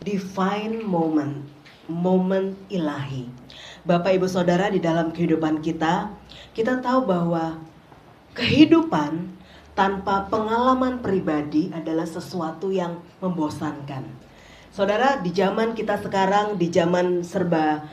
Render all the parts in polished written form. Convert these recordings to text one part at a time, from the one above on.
Divine moment, momen ilahi. Bapak Ibu Saudara, di dalam kehidupan kita tahu bahwa kehidupan tanpa pengalaman pribadi adalah sesuatu yang membosankan. Saudara, di zaman kita sekarang, di zaman serba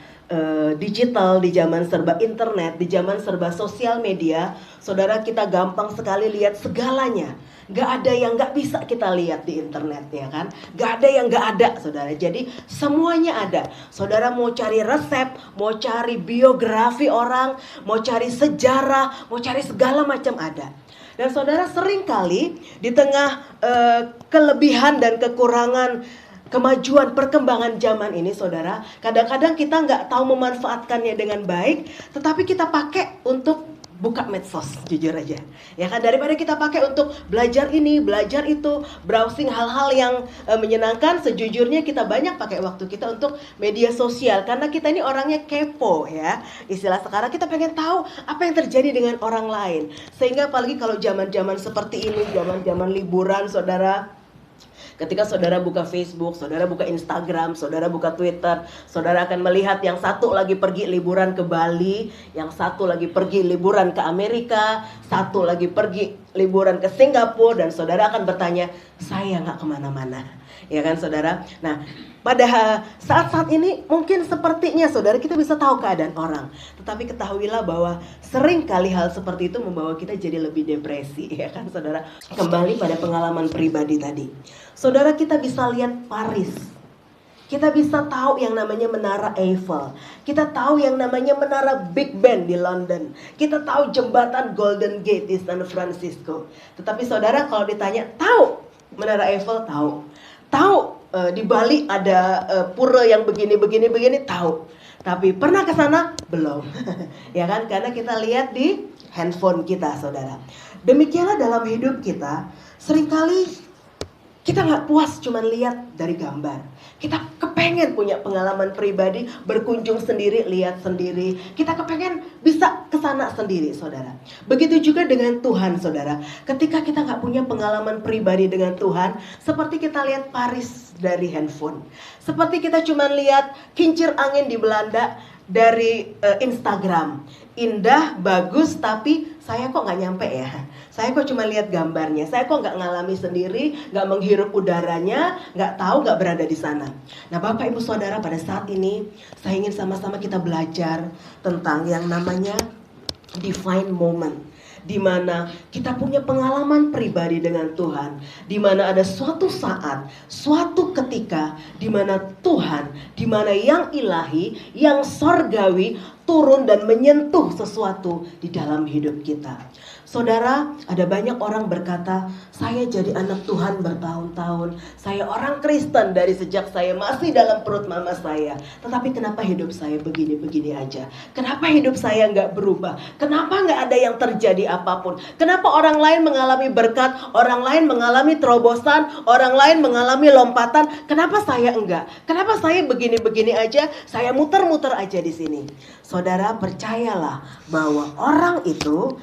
digital, di zaman serba internet, di zaman serba sosial media, saudara, kita gampang sekali lihat segalanya. Gak ada yang gak bisa kita lihat di internet, ya kan? Gak ada yang gak ada, saudara. Jadi semuanya ada. Saudara mau cari resep, mau cari biografi orang, mau cari sejarah, mau cari segala macam ada. Dan saudara, seringkali di tengah kelebihan dan kekurangan kemajuan perkembangan zaman ini, saudara, kadang-kadang kita nggak tahu memanfaatkannya dengan baik, tetapi kita pakai untuk buka medsos, jujur aja, ya kan, daripada kita pakai untuk belajar ini, belajar itu, browsing hal-hal yang menyenangkan. Sejujurnya kita banyak pakai waktu kita untuk media sosial, karena kita ini orangnya kepo, ya, istilah sekarang, kita pengen tahu apa yang terjadi dengan orang lain. Sehingga apalagi kalau zaman-zaman seperti ini, zaman-zaman liburan, saudara, ketika saudara buka Facebook, saudara buka Instagram, saudara buka Twitter, saudara akan melihat yang satu lagi pergi liburan ke Bali, yang satu lagi pergi liburan ke Amerika, satu lagi pergi liburan ke Singapura, dan saudara akan bertanya, saya nggak kemana-mana, ya kan saudara? Nah, pada saat-saat ini mungkin sepertinya saudara kita bisa tahu keadaan orang, tetapi ketahuilah bahwa sering kali hal seperti itu membawa kita jadi lebih depresi, ya kan saudara? Kembali pada pengalaman pribadi tadi, saudara, kita bisa lihat Paris, kita bisa tahu yang namanya Menara Eiffel, kita tahu yang namanya Menara Big Ben di London, kita tahu jembatan Golden Gate di San Francisco. Tetapi saudara, kalau ditanya tahu Menara Eiffel, tahu di Bali ada pura yang begini, tahu. Tapi pernah ke sana? Belum. Ya kan? Karena kita lihat di handphone kita, saudara. Demikianlah dalam hidup kita, seringkali kita nggak puas cuma lihat dari gambar. Kita kepengen punya pengalaman pribadi, berkunjung sendiri, lihat sendiri. Kita kepengen bisa ke sana sendiri, saudara. Begitu juga dengan Tuhan, saudara. Ketika kita nggak punya pengalaman pribadi dengan Tuhan, seperti kita lihat Paris dari handphone, seperti kita cuma lihat kincir angin di Belanda dari Instagram. Indah, bagus, tapi saya kok nggak nyampe ya. Saya kok cuma lihat gambarnya. Saya kok nggak ngalami sendiri, nggak menghirup udaranya, nggak tahu, nggak berada di sana. Nah, Bapak Ibu Saudara, pada saat ini saya ingin sama-sama kita belajar tentang yang namanya divine moment, di mana kita punya pengalaman pribadi dengan Tuhan, di mana ada suatu saat, suatu ketika, di mana Tuhan, di mana yang ilahi, yang sorgawi turun dan menyentuh sesuatu di dalam hidup kita. Saudara, ada banyak orang berkata, saya jadi anak Tuhan bertahun-tahun, saya orang Kristen dari sejak saya masih dalam perut mama saya. Tetapi kenapa hidup saya begini-begini aja? Kenapa hidup saya nggak berubah? Kenapa nggak ada yang terjadi apapun? Kenapa orang lain mengalami berkat, orang lain mengalami terobosan, orang lain mengalami lompatan? Kenapa saya enggak? Kenapa saya begini-begini aja? Saya muter-muter aja di sini. Saudara, percayalah bahwa orang itu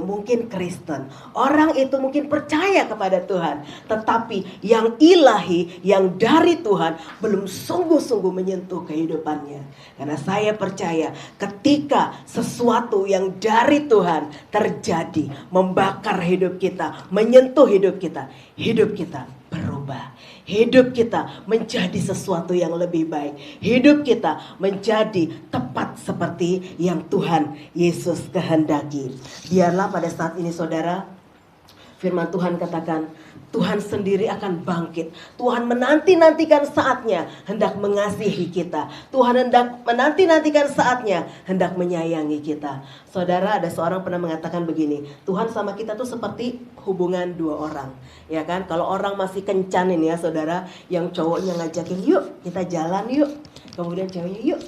mungkin Kristen, orang itu mungkin percaya kepada Tuhan, tetapi yang ilahi, yang dari Tuhan belum sungguh-sungguh menyentuh kehidupannya. Karena saya percaya ketika sesuatu yang dari Tuhan terjadi, membakar hidup kita, menyentuh hidup kita berubah. Hidup kita menjadi sesuatu yang lebih baik. Hidup kita menjadi tepat seperti yang Tuhan Yesus kehendaki. Biarlah pada saat ini, saudara, firman Tuhan katakan, Tuhan sendiri akan bangkit. Tuhan menanti-nantikan saatnya hendak mengasihi kita. Tuhan hendak menanti-nantikan saatnya hendak menyayangi kita. Saudara, ada seorang pernah mengatakan begini, Tuhan sama kita tuh seperti hubungan dua orang, ya kan? Kalau orang masih kencan ini ya, saudara, yang cowoknya ngajakin, yuk kita jalan yuk, kemudian ceweknya, yuk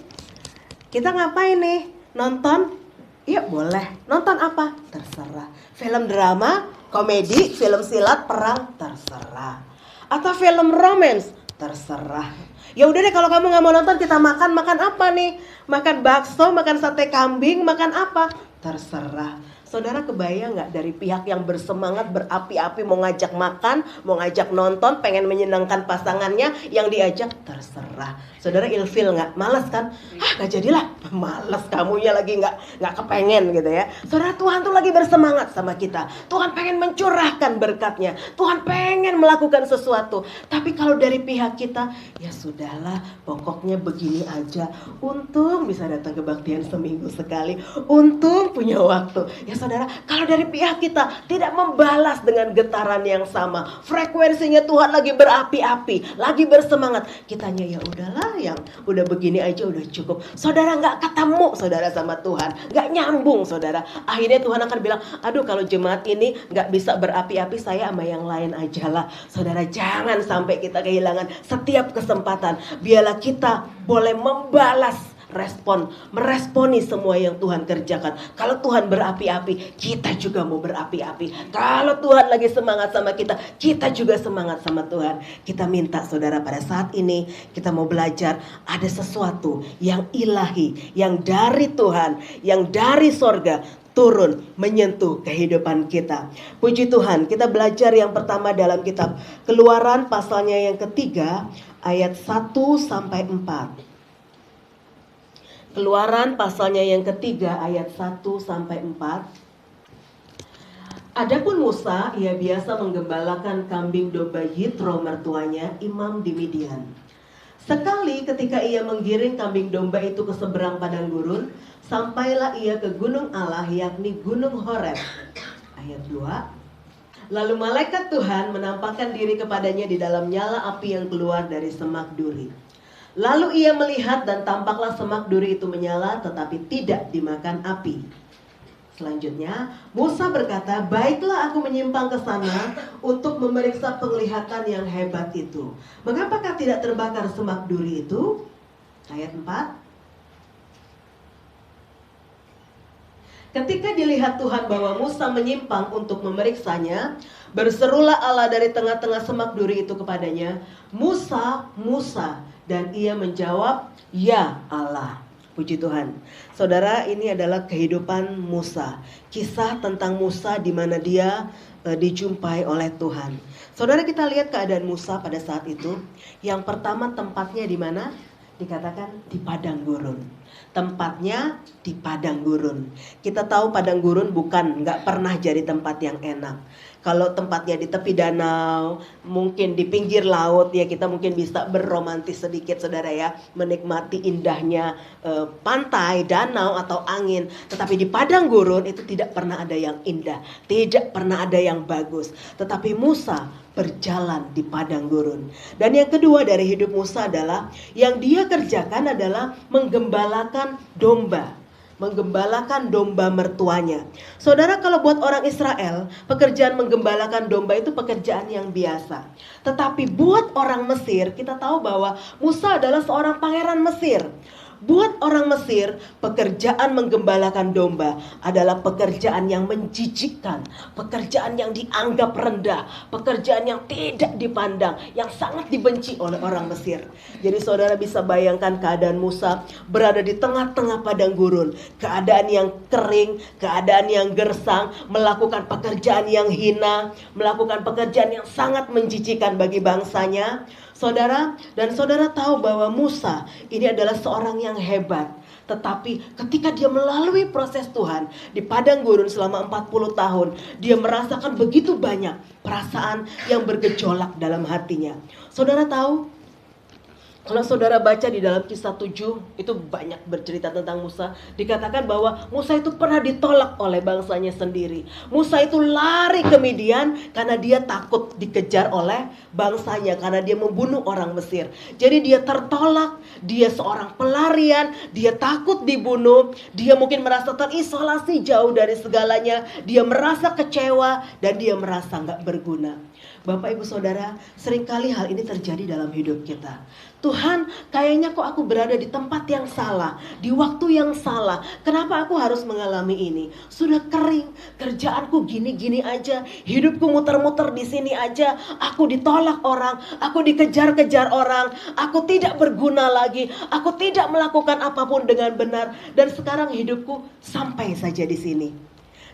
kita ngapain nih? Nonton? Yuk boleh. Nonton apa? Terserah. Film drama, komedi, film silat, perang, terserah. Atau film romance, terserah. Ya udah deh, kalau kamu nggak mau nonton, kita makan apa nih? Makan bakso, makan sate kambing, makan apa? Terserah. Saudara kebayang nggak dari pihak yang bersemangat, berapi-api, mau ngajak makan, mau ngajak nonton, pengen menyenangkan pasangannya, yang diajak terserah. Saudara ilfil nggak? Malas kan? Gak jadilah. Malas, kamunya lagi nggak kepengen gitu ya. Saudara, Tuhan tuh lagi bersemangat sama kita. Tuhan pengen mencurahkan berkatnya. Tuhan pengen melakukan sesuatu. Tapi kalau dari pihak kita, ya sudahlah, pokoknya begini aja. Untung bisa datang kebaktian seminggu sekali. Untung punya waktu. Ya saudara, kalau dari pihak kita tidak membalas dengan getaran yang sama, frekuensinya Tuhan lagi berapi-api, lagi bersemangat, kitanya ya udahlah, yang udah begini aja udah cukup. Saudara nggak ketemu saudara sama Tuhan, nggak nyambung saudara. Akhirnya Tuhan akan bilang, aduh kalau jemaat ini nggak bisa berapi-api, saya sama yang lain aja lah. Saudara, jangan sampai kita kehilangan setiap kesempatan. Biarlah kita boleh membalas, meresponi semua yang Tuhan kerjakan. Kalau Tuhan berapi-api, kita juga mau berapi-api. Kalau Tuhan lagi semangat sama kita, kita juga semangat sama Tuhan. Kita minta saudara pada saat ini kita mau belajar ada sesuatu yang ilahi, yang dari Tuhan, yang dari sorga turun menyentuh kehidupan kita. Puji Tuhan, kita belajar yang pertama dalam kitab Keluaran pasalnya yang ketiga ayat 1 sampai 4. Keluaran pasalnya yang ketiga ayat 1 sampai 4. Adapun Musa, ia biasa menggembalakan kambing domba Yitro mertuanya, imam di Midian. Sekali ketika ia menggiring kambing domba itu ke seberang padang gurun, sampailah ia ke gunung Allah, yakni gunung Horeb. Ayat 2. Lalu malaikat Tuhan menampakkan diri kepadanya di dalam nyala api yang keluar dari semak duri. Lalu ia melihat dan tampaklah semak duri itu menyala tetapi tidak dimakan api. Selanjutnya Musa berkata, baiklah aku menyimpang ke sana untuk memeriksa penglihatan yang hebat itu. Mengapakah tidak terbakar semak duri itu? Ayat 4. Ketika dilihat Tuhan bahwa Musa menyimpang untuk memeriksanya, berserulah Allah dari tengah-tengah semak duri itu kepadanya, Musa, Musa. Dan ia menjawab, ya Allah. Puji Tuhan. Saudara, ini adalah kehidupan Musa. Kisah tentang Musa di mana dia dijumpai oleh Tuhan. Saudara, kita lihat keadaan Musa pada saat itu. Yang pertama, tempatnya di mana? Dikatakan di padang gurun. Tempatnya di padang gurun. Kita tahu padang gurun nggak pernah jadi tempat yang enak. Kalau tempatnya di tepi danau, mungkin di pinggir laut, ya kita mungkin bisa berromantis sedikit saudara ya, menikmati indahnya pantai, danau atau angin. Tetapi di padang gurun itu tidak pernah ada yang indah, tidak pernah ada yang bagus. Tetapi Musa berjalan di padang gurun. Dan yang kedua dari hidup Musa adalah yang dia kerjakan adalah menggembalakan domba. Menggembalakan domba mertuanya. Saudara, kalau buat orang Israel, pekerjaan menggembalakan domba itu pekerjaan yang biasa. Tetapi buat orang Mesir, kita tahu bahwa Musa adalah seorang pangeran Mesir. Buat orang Mesir, pekerjaan menggembalakan domba adalah pekerjaan yang menjijikkan, pekerjaan yang dianggap rendah, pekerjaan yang tidak dipandang, yang sangat dibenci oleh orang Mesir. Jadi saudara bisa bayangkan keadaan Musa berada di tengah-tengah padang gurun, keadaan yang kering, keadaan yang gersang, melakukan pekerjaan yang hina, melakukan pekerjaan yang sangat menjijikkan bagi bangsanya. Saudara, dan saudara tahu bahwa Musa ini adalah seorang yang hebat. Tetapi ketika dia melalui proses Tuhan di padang gurun selama 40 tahun, dia merasakan begitu banyak perasaan yang bergejolak dalam hatinya. Saudara tahu, kalau saudara baca di dalam Kisah 7, itu banyak bercerita tentang Musa. Dikatakan bahwa Musa itu pernah ditolak oleh bangsanya sendiri. Musa itu lari ke Midian karena dia takut dikejar oleh bangsanya, karena dia membunuh orang Mesir. Jadi dia tertolak, dia seorang pelarian, dia takut dibunuh, dia mungkin merasa terisolasi jauh dari segalanya, dia merasa kecewa dan dia merasa gak berguna. Bapak ibu saudara, seringkali hal ini terjadi dalam hidup kita. Tuhan, kayaknya kok aku berada di tempat yang salah, di waktu yang salah. Kenapa aku harus mengalami ini? Sudah kering, kerjaanku gini-gini aja, hidupku muter-muter di sini aja. Aku ditolak orang, aku dikejar-kejar orang, aku tidak berguna lagi, aku tidak melakukan apapun dengan benar. Dan sekarang hidupku sampai saja di sini.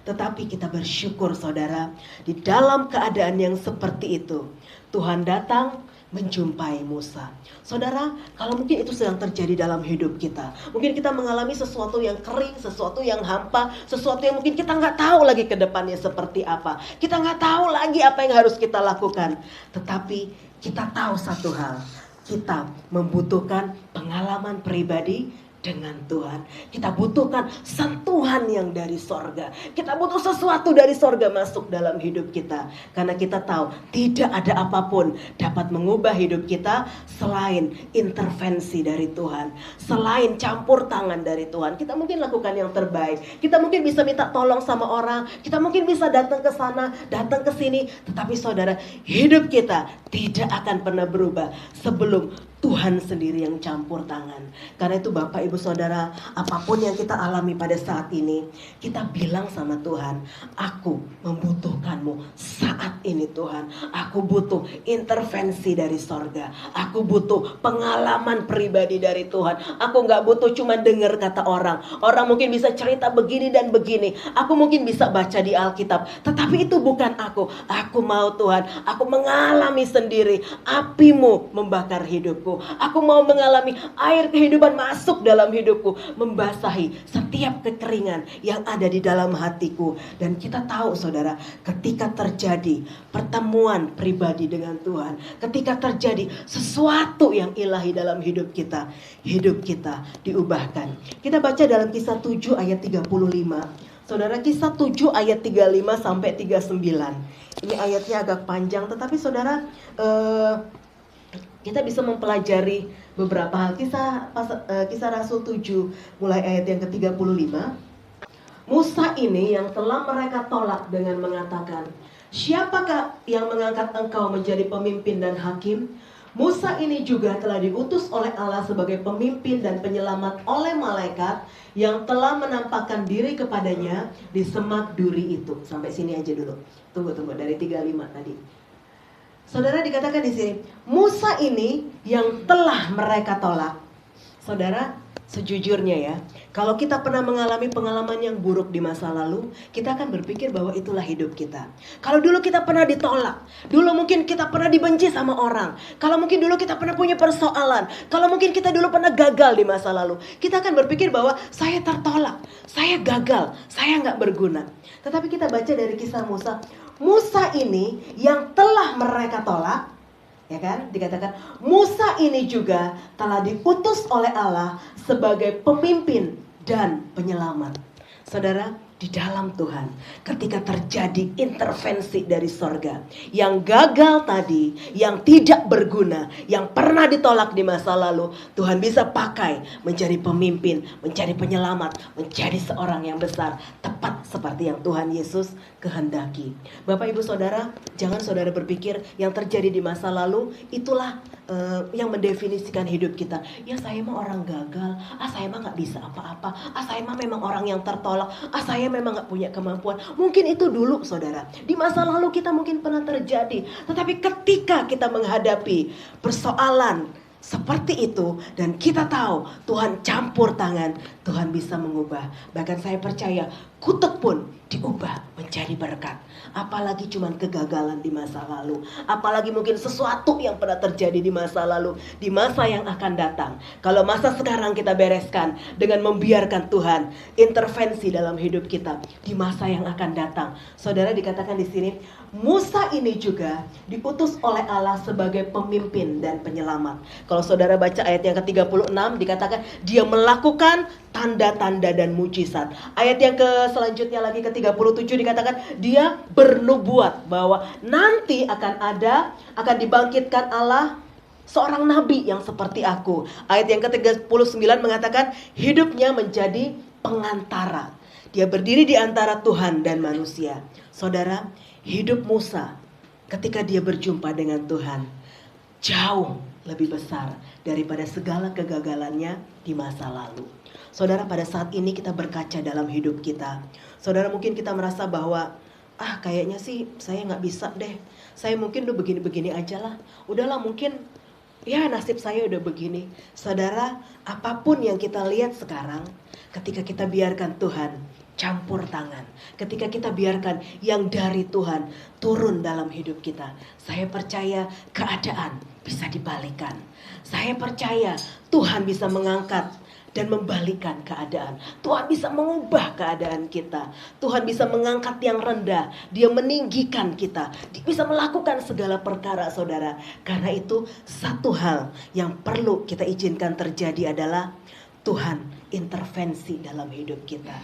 Tetapi kita bersyukur saudara, di dalam keadaan yang seperti itu, Tuhan datang menjumpai Musa. Saudara, kalau mungkin itu sedang terjadi dalam hidup kita, mungkin kita mengalami sesuatu yang kering, sesuatu yang hampa, sesuatu yang mungkin kita nggak tahu lagi ke depannya seperti apa. Kita nggak tahu lagi apa yang harus kita lakukan. Tetapi kita tahu satu hal, kita membutuhkan pengalaman pribadi dengan Tuhan. Kita butuhkan sentuhan yang dari sorga. Kita butuh sesuatu dari sorga masuk dalam hidup kita. Karena kita tahu tidak ada apapun dapat mengubah hidup kita selain intervensi dari Tuhan, selain campur tangan dari Tuhan. Kita mungkin lakukan yang terbaik. Kita mungkin bisa minta tolong sama orang. Kita mungkin bisa datang ke sana, datang ke sini. Tetapi saudara, hidup kita tidak akan pernah berubah sebelum Tuhan sendiri yang campur tangan. Karena itu Bapak Ibu Saudara, apapun yang kita alami pada saat ini, kita bilang sama Tuhan, aku membutuhkanmu saat ini Tuhan. Aku butuh intervensi dari sorga. Aku butuh pengalaman pribadi dari Tuhan. Aku gak butuh cuma dengar kata orang. Orang mungkin bisa cerita begini dan begini. Aku mungkin bisa baca di Alkitab. Tetapi itu bukan aku. Aku mau Tuhan, aku mengalami sendiri apimu membakar hidupku. Aku mau mengalami air kehidupan masuk dalam hidupku, membasahi setiap kekeringan yang ada di dalam hatiku. Dan kita tahu saudara, ketika terjadi pertemuan pribadi dengan Tuhan, ketika terjadi sesuatu yang ilahi dalam hidup kita diubahkan. Kita baca dalam Kisah 7 ayat 35. Saudara, Kisah 7 ayat 35 sampai 39. Ini ayatnya agak panjang, tetapi saudara, kita bisa mempelajari beberapa hal. Kisah Rasul 7 mulai ayat yang ke-35. Musa ini yang telah mereka tolak dengan mengatakan, siapakah yang mengangkat engkau menjadi pemimpin dan hakim? Musa ini juga telah diutus oleh Allah sebagai pemimpin dan penyelamat oleh malaikat yang telah menampakkan diri kepadanya di semak duri itu. Sampai sini aja dulu. Tunggu dari 35 tadi. Saudara, dikatakan di sini, Musa ini yang telah mereka tolak. Saudara, sejujurnya ya, kalau kita pernah mengalami pengalaman yang buruk di masa lalu, kita akan berpikir bahwa itulah hidup kita. Kalau dulu kita pernah ditolak, dulu mungkin kita pernah dibenci sama orang, kalau mungkin dulu kita pernah punya persoalan, kalau mungkin kita dulu pernah gagal di masa lalu, kita akan berpikir bahwa saya tertolak, saya gagal, saya nggak berguna. Tetapi kita baca dari kisah Musa ini yang telah mereka tolak, ya kan? Dikatakan Musa ini juga telah diutus oleh Allah sebagai pemimpin dan penyelamat. Saudara, di dalam Tuhan, ketika terjadi intervensi dari sorga, yang gagal tadi, yang tidak berguna, yang pernah ditolak di masa lalu, Tuhan bisa pakai menjadi pemimpin, menjadi penyelamat, menjadi seorang yang besar, tepat seperti yang Tuhan Yesus kehendaki. Bapak Ibu Saudara, jangan saudara berpikir yang terjadi di masa lalu itulah yang mendefinisikan hidup kita. Ya saya mah orang gagal, saya mah gak bisa apa-apa, saya mah memang orang yang tertolak, saya memang gak punya kemampuan. Mungkin itu dulu saudara, di masa lalu kita mungkin pernah terjadi. Tetapi ketika kita menghadapi persoalan seperti itu dan kita tahu Tuhan campur tangan, Tuhan bisa mengubah. Bahkan saya percaya kutuk pun diubah menjadi berkat. Apalagi cuman kegagalan di masa lalu, apalagi mungkin sesuatu yang pernah terjadi di masa lalu, di masa yang akan datang. Kalau masa sekarang kita bereskan dengan membiarkan Tuhan intervensi dalam hidup kita, di masa yang akan datang. Saudara, dikatakan di sini Musa ini juga diutus oleh Allah sebagai pemimpin dan penyelamat. Kalau saudara baca ayat yang ke-36, dikatakan dia melakukan tanda-tanda dan mujizat. Ayat yang selanjutnya lagi ke-37 dikatakan dia bernubuat bahwa nanti akan dibangkitkan Allah seorang nabi yang seperti aku. Ayat yang ke-39 mengatakan hidupnya menjadi pengantara. Dia berdiri di antara Tuhan dan manusia. Saudara, hidup Musa ketika dia berjumpa dengan Tuhan jauh lebih besar daripada segala kegagalannya di masa lalu. Saudara, pada saat ini kita berkaca dalam hidup kita. Saudara, mungkin kita merasa bahwa kayaknya sih saya gak bisa deh. Saya mungkin udah begini-begini aja lah. Udahlah, mungkin ya nasib saya udah begini. Saudara, apapun yang kita lihat sekarang, ketika kita biarkan Tuhan campur tangan. Ketika kita biarkan yang dari Tuhan turun dalam hidup kita, saya percaya keadaan bisa dibalikan. Saya percaya Tuhan bisa mengangkat dan membalikkan keadaan. Tuhan bisa mengubah keadaan kita. Tuhan bisa mengangkat yang rendah. Dia meninggikan kita. Dia bisa melakukan segala perkara, saudara. Karena itu satu hal yang perlu kita izinkan terjadi adalah Tuhan intervensi dalam hidup kita.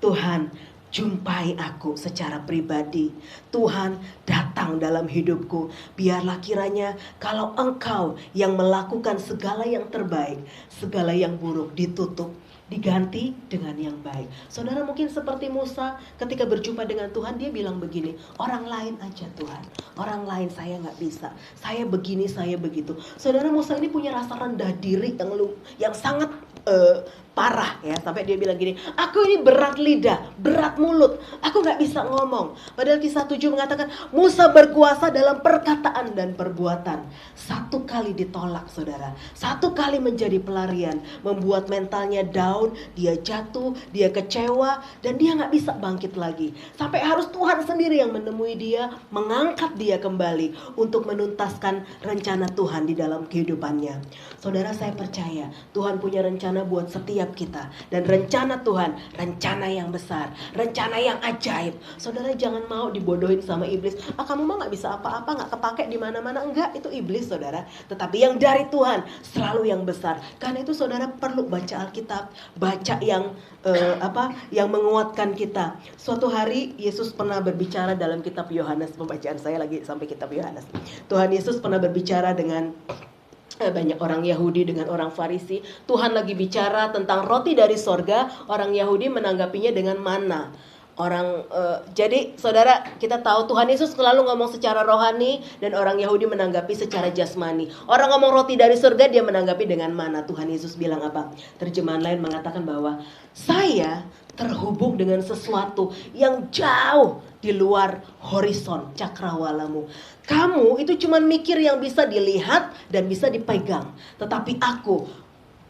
Tuhan jumpai aku secara pribadi. Tuhan datang dalam hidupku. Biarlah kiranya kalau Engkau yang melakukan segala yang terbaik, segala yang buruk ditutup, diganti dengan yang baik. Saudara mungkin seperti Musa ketika berjumpa dengan Tuhan, dia bilang begini, orang lain aja Tuhan, orang lain saya gak bisa, saya begini, saya begitu. Saudara, Musa ini punya rasa rendah diri yang sangat parah ya, sampai dia bilang gini, aku ini berat lidah, berat mulut, aku gak bisa ngomong. Padahal kisah 7 mengatakan Musa berkuasa dalam perkataan dan perbuatan. Satu kali ditolak, saudara, satu kali menjadi pelarian, membuat mentalnya down, dia jatuh, dia kecewa, dan dia gak bisa bangkit lagi. Sampai harus Tuhan sendiri yang menemui dia, mengangkat dia kembali untuk menuntaskan rencana Tuhan di dalam kehidupannya. Saudara, saya percaya Tuhan punya rencana buat setiap kita, dan rencana Tuhan rencana yang besar, rencana yang ajaib. Saudara jangan mau dibodohin sama iblis. Kamu mah nggak bisa apa-apa, nggak kepake di mana-mana. Enggak, itu iblis, saudara. Tetapi yang dari Tuhan selalu yang besar. Karena itu saudara perlu baca Alkitab, baca yang yang menguatkan kita. Suatu hari Yesus pernah berbicara dalam kitab Yohanes, pembacaan saya lagi sampai kitab Yohanes. Tuhan Yesus pernah berbicara dengan banyak orang Yahudi dengan orang Farisi. Tuhan lagi bicara tentang roti dari sorga. Orang Yahudi menanggapinya dengan mana. Jadi saudara, kita tahu Tuhan Yesus selalu ngomong secara rohani, dan orang Yahudi menanggapi secara jasmani. Orang ngomong roti dari surga, dia menanggapi dengan mana. Tuhan Yesus bilang apa? Terjemahan lain mengatakan bahwa saya terhubung dengan sesuatu yang jauh di luar horizon cakrawalamu. Kamu itu cuma mikir yang bisa dilihat dan bisa dipegang. Tetapi aku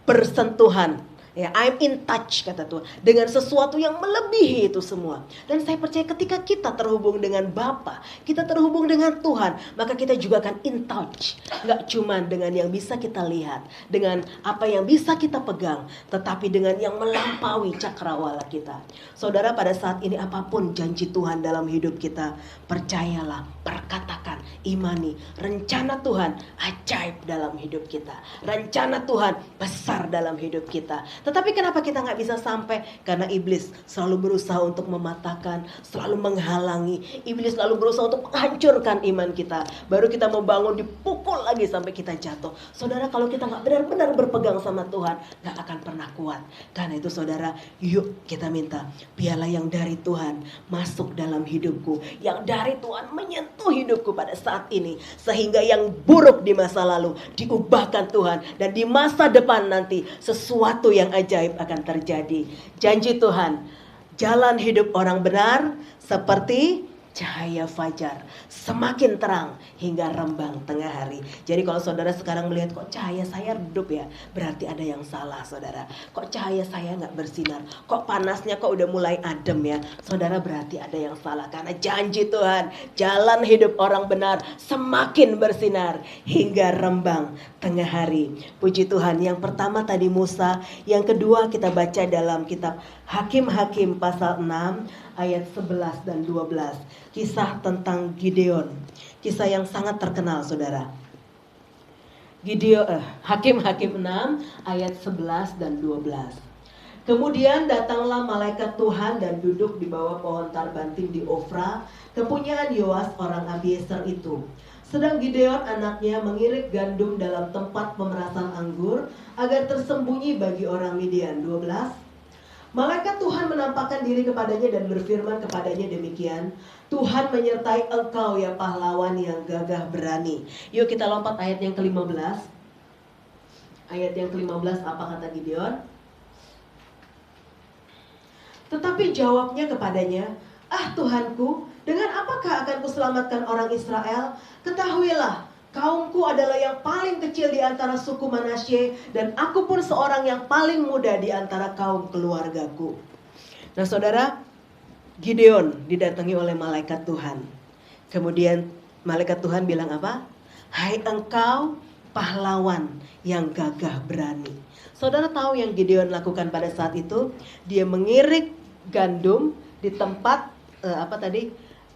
bersentuhan, ya, I'm in touch, kata Tuhan, dengan sesuatu yang melebihi itu semua. Dan saya percaya ketika kita terhubung dengan Bapa, kita terhubung dengan Tuhan, maka kita juga akan in touch. Gak cuma dengan yang bisa kita lihat, dengan apa yang bisa kita pegang, tetapi dengan yang melampaui cakrawala kita. Saudara, pada saat ini apapun janji Tuhan dalam hidup kita, percayalah, perkatakan, imani. Rencana Tuhan ajaib dalam hidup kita. Rencana Tuhan besar dalam hidup kita. Tetapi kenapa kita gak bisa sampai? Karena iblis selalu berusaha untuk mematahkan, selalu menghalangi. Iblis selalu berusaha untuk menghancurkan iman kita. Baru kita mau bangun, dipukul lagi sampai kita jatuh. Saudara, kalau kita gak benar-benar berpegang sama Tuhan, gak akan pernah kuat. Karena itu saudara, yuk kita minta, biarlah yang dari Tuhan masuk dalam hidupku. Yang dari Tuhan menyentuh hidupku pada saat ini. Sehingga yang buruk di masa lalu diubahkan Tuhan. Dan di masa depan nanti sesuatu yang ajaib akan terjadi. Janji Tuhan, jalan hidup orang benar seperti cahaya fajar, semakin terang hingga rembang tengah hari. Jadi kalau saudara sekarang melihat kok cahaya saya redup ya, berarti ada yang salah, saudara. Kok cahaya saya gak bersinar, kok panasnya kok udah mulai adem ya, saudara, berarti ada yang salah. Karena janji Tuhan, jalan hidup orang benar semakin bersinar hingga rembang tengah hari. Puji Tuhan. Yang pertama tadi Musa, yang kedua kita baca dalam kitab Hakim-Hakim pasal 6 ayat 11 dan 12. Kisah tentang Gideon. Kisah yang sangat terkenal, saudara. Hakim-Hakim 6 ayat 11 dan 12. Kemudian datanglah malaikat Tuhan dan duduk di bawah pohon tarbanting di Ofra, kepunyaan Yoas orang Abieser itu. Sedang Gideon anaknya mengirik gandum dalam tempat pemerasan anggur agar tersembunyi bagi orang Midian. 12. Malaikat Tuhan menampakkan diri kepadanya dan berfirman kepadanya demikian, Tuhan menyertai engkau ya pahlawan yang gagah berani. Yuk kita lompat ayat yang ke-15. Ayat yang ke-15 apa kata Gideon? Tetapi jawabnya kepadanya, Tuhanku, dengan apakah akan kuselamatkan orang Israel? Ketahuilah, kaumku adalah yang paling kecil di antara suku Manasye, dan aku pun seorang yang paling muda di antara kaum keluargaku. Nah saudara, Gideon didatangi oleh malaikat Tuhan. Kemudian malaikat Tuhan bilang apa? Hai engkau pahlawan yang gagah berani. Saudara tahu yang Gideon lakukan pada saat itu? Dia mengirik gandum di tempat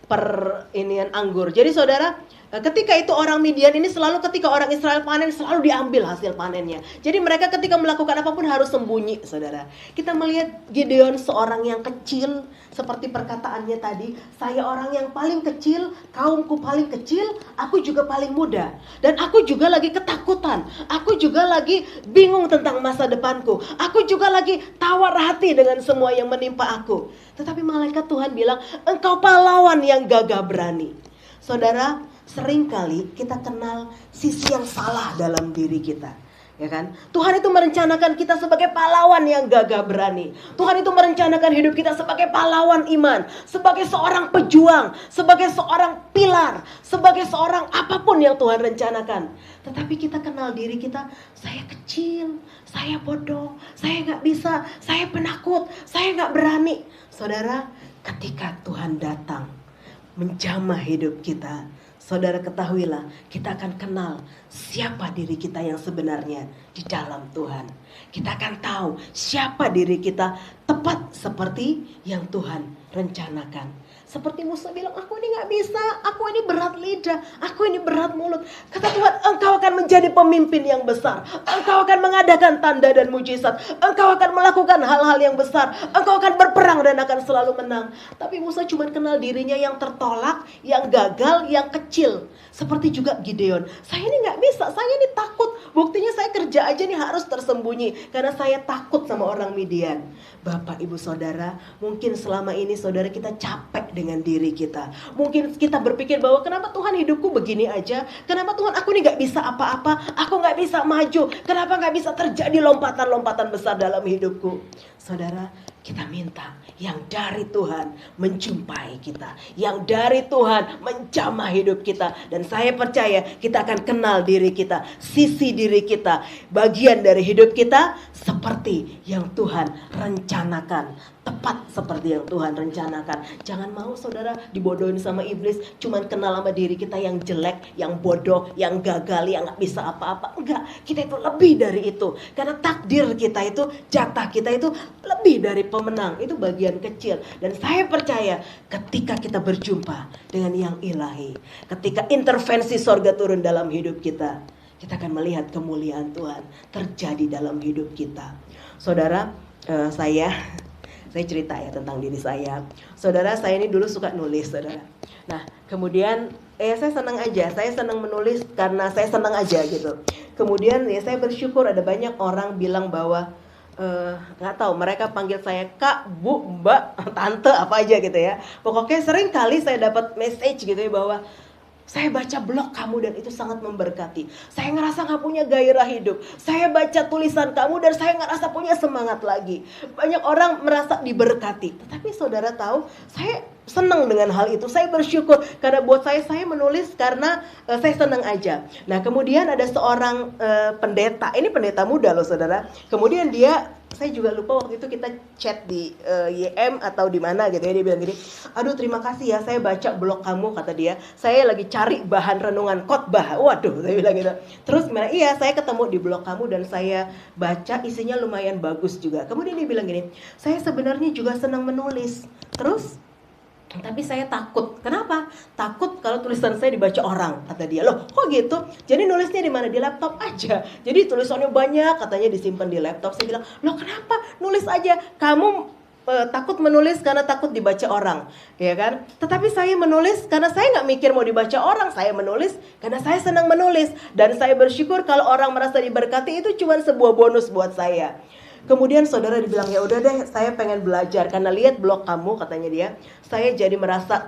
perinian anggur. Jadi saudara, ketika itu orang Midian ini selalu ketika orang Israel panen selalu diambil hasil panennya. Jadi mereka ketika melakukan apapun harus sembunyi, saudara. Kita melihat Gideon seorang yang kecil, seperti perkataannya tadi, saya orang yang paling kecil, kaumku paling kecil, aku juga paling muda. Dan aku juga lagi ketakutan, aku juga lagi bingung tentang masa depanku. Aku juga lagi tawar hati dengan semua yang menimpa aku. Tetapi malaikat Tuhan bilang, engkau pahlawan yang gagah berani. Saudara, seringkali kita kenal sisi yang salah dalam diri kita, ya kan? Tuhan itu merencanakan kita sebagai pahlawan yang gagah berani. Tuhan itu merencanakan hidup kita sebagai pahlawan iman, sebagai seorang pejuang, sebagai seorang pilar, sebagai seorang apapun yang Tuhan rencanakan. Tetapi kita kenal diri kita, saya kecil, saya bodoh, saya gak bisa, saya penakut, saya gak berani. Saudara, ketika Tuhan datang menjamah hidup kita, saudara ketahuilah, kita akan kenal siapa diri kita yang sebenarnya di dalam Tuhan. Kita akan tahu siapa diri kita tepat seperti yang Tuhan rencanakan. Seperti Musa bilang, aku ini gak bisa, aku ini berat lidah, aku ini berat mulut. Kata Tuhan, engkau akan menjadi pemimpin yang besar. Engkau akan mengadakan tanda dan mujizat. Engkau akan melakukan hal-hal yang besar. Engkau akan berperang dan akan selalu menang. Tapi Musa cuma kenal dirinya yang tertolak, yang gagal, yang kecil. Seperti juga Gideon. Saya ini gak bisa, saya ini takut. Buktinya saya kerja aja nih harus tersembunyi. Karena saya takut sama orang Midian. Bapak, Ibu, Saudara, mungkin selama ini saudara kita capek dengan diri kita. Mungkin kita berpikir bahwa kenapa Tuhan hidupku begini aja? Kenapa Tuhan aku ini gak bisa apa-apa? Aku gak bisa maju. Kenapa gak bisa terjadi lompatan-lompatan besar dalam hidupku? Saudara, kita minta yang dari Tuhan menjumpai kita, yang dari Tuhan menjamah hidup kita. Dan saya percaya kita akan kenal diri kita, sisi diri kita, bagian dari hidup kita seperti yang Tuhan rencanakan, tepat seperti yang Tuhan rencanakan. Jangan mau saudara dibodohin sama iblis, cuman kenal sama diri kita yang jelek, yang bodoh, yang gagal, yang gak bisa apa-apa. Enggak, kita itu lebih dari itu. Karena takdir kita itu, jatah kita itu lebih dari pemenang. Itu bagian kecil. Dan saya percaya ketika kita berjumpa dengan yang ilahi, ketika intervensi sorga turun dalam hidup kita, kita akan melihat kemuliaan Tuhan terjadi dalam hidup kita. Saudara, saya cerita ya tentang diri saya. Saudara, saya ini dulu suka nulis, saudara. Nah, kemudian saya senang aja. Saya senang menulis karena saya senang aja gitu. Kemudian ya saya bersyukur ada banyak orang bilang bahwa nggak tahu, mereka panggil saya Kak, Bu, Mbak, Tante, apa aja gitu ya. Pokoknya sering kali saya dapat message gitu ya bahwa saya baca blog kamu dan itu sangat memberkati. Saya ngerasa gak punya gairah hidup. Saya baca tulisan kamu dan saya ngerasa punya semangat lagi. Banyak orang merasa diberkati. Tetapi saudara tahu, saya senang dengan hal itu. Saya bersyukur karena buat saya menulis karena saya senang aja. Nah, kemudian ada seorang pendeta. Ini pendeta muda loh saudara. Kemudian dia, saya juga lupa waktu itu kita chat di YM atau di mana gitu ya. Dia bilang gini, aduh terima kasih ya, saya baca blog kamu, kata dia. Saya lagi cari bahan renungan khotbah. Waduh, saya bilang gitu. Terus gimana? Iya, saya ketemu di blog kamu dan saya baca, isinya lumayan bagus juga. Kemudian dia bilang gini, saya sebenarnya juga senang menulis. Terus tapi saya takut. Kenapa? Takut kalau tulisan saya dibaca orang, kata dia. Loh, kok gitu? Jadi nulisnya di mana? Di laptop aja. Jadi tulisannya banyak, katanya disimpan di laptop. Saya bilang, loh kenapa? Nulis aja. Kamu takut menulis karena takut dibaca orang, ya kan? Tetapi saya menulis karena saya nggak mikir mau dibaca orang. Saya menulis karena saya senang menulis. Dan saya bersyukur kalau orang merasa diberkati, itu cuma sebuah bonus buat saya. Kemudian saudara dibilang, ya udah deh, saya pengen belajar karena lihat blog kamu, katanya dia. Saya jadi merasa